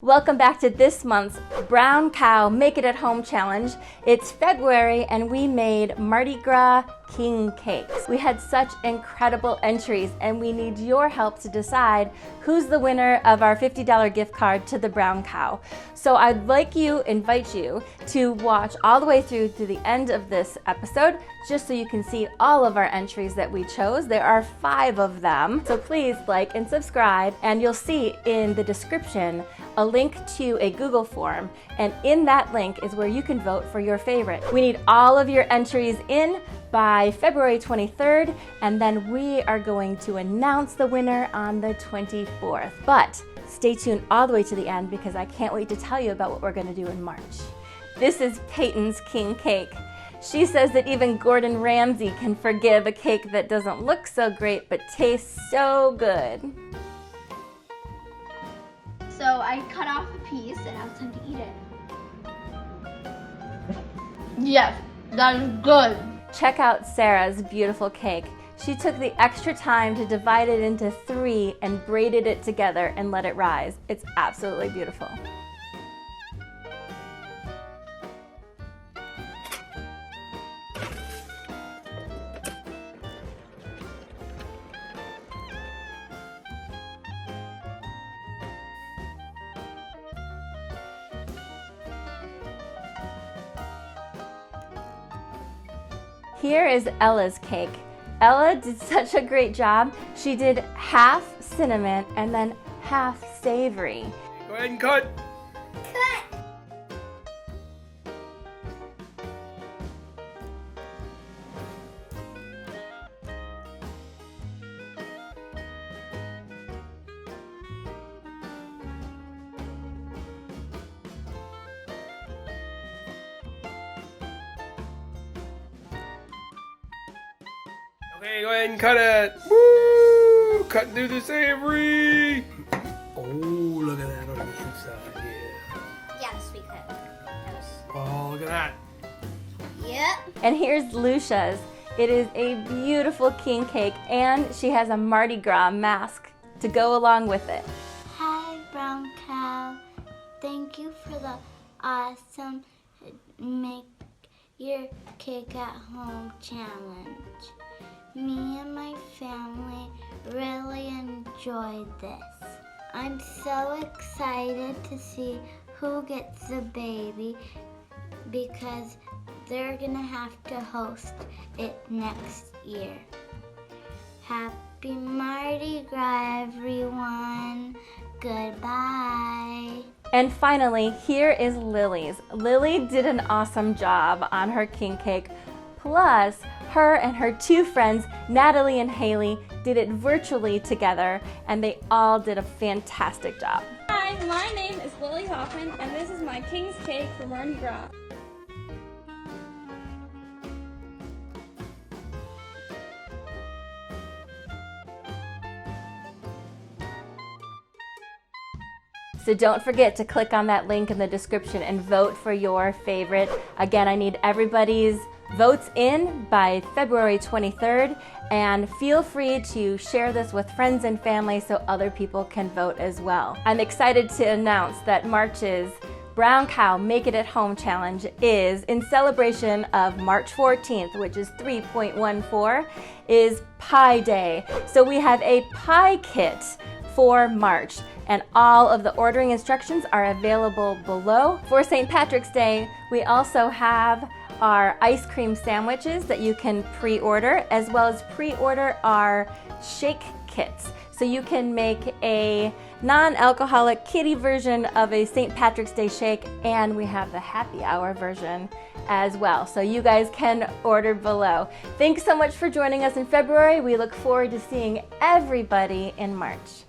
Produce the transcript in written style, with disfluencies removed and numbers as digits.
Welcome back to this month's Brown Cow Make It at Home Challenge. It's February and we made Mardi Gras King Cakes. We had such incredible entries and we need your help to decide who's the winner of our $50 gift card to the Brown Cow. So I'd like to invite you to watch all the way through to the end of this episode just so you can see all of our entries that we chose. There are 5 of them. So please like and subscribe, and you'll see in the description a link to a Google form, and in that link is where you can vote for your favorite. We need all of your entries in by February 23rd, and then we are going to announce the winner on the 24th. But stay tuned all the way to the end because I can't wait to tell you about what we're going to do in March. This is Peyton's King Cake. She says that even Gordon Ramsay can forgive a cake that doesn't look so great but tastes so good. So I cut off a piece and now it's time to eat it. Yes, that is good. Check out Sarah's beautiful cake. She took the extra time to divide it into 3 and braided it together and let it rise. It's absolutely beautiful. Here is Ella's cake. Ella did such a great job. She did half cinnamon and then half savory. Go ahead and cut. Cut! Okay, go ahead and cut it. Woo! Cut through the savory. Oh, look at that on the inside. Yeah. Yeah, the sweet cut. Oh, look at that. Yep. And here's Lucia's. It is a beautiful king cake and she has a Mardi Gras mask to go along with it. Hi, Brown Cow. Thank you for the awesome Make Your Cake at Home challenge. Me and my family really enjoyed this. I'm so excited to see who gets the baby because they're gonna have to host it next year. Happy Mardi Gras, everyone. Goodbye. And finally, here is Lily's. Lily did an awesome job on her king cake. Plus, her and her 2 friends, Natalie and Haley, did it virtually together, and they all did a fantastic job. Hi, my name is Lily Hoffman, and this is my King's Cake for Mardi Gras. So don't forget to click on that link in the description and vote for your favorite. Again, I need everybody's votes in by February 23rd, and feel free to share this with friends and family so other people can vote as well. I'm excited to announce that March's Brown Cow Make It at Home Challenge is in celebration of March 14th, which is 3.14, is Pie Day. So we have a pie kit for March, and all of the ordering instructions are available below. For St. Patrick's Day, we also have our ice cream sandwiches that you can pre-order, as well as pre-order our shake kits. So you can make a non-alcoholic kiddie version of a St. Patrick's Day shake, and we have the happy hour version as well. So you guys can order below. Thanks so much for joining us in February. We look forward to seeing everybody in March.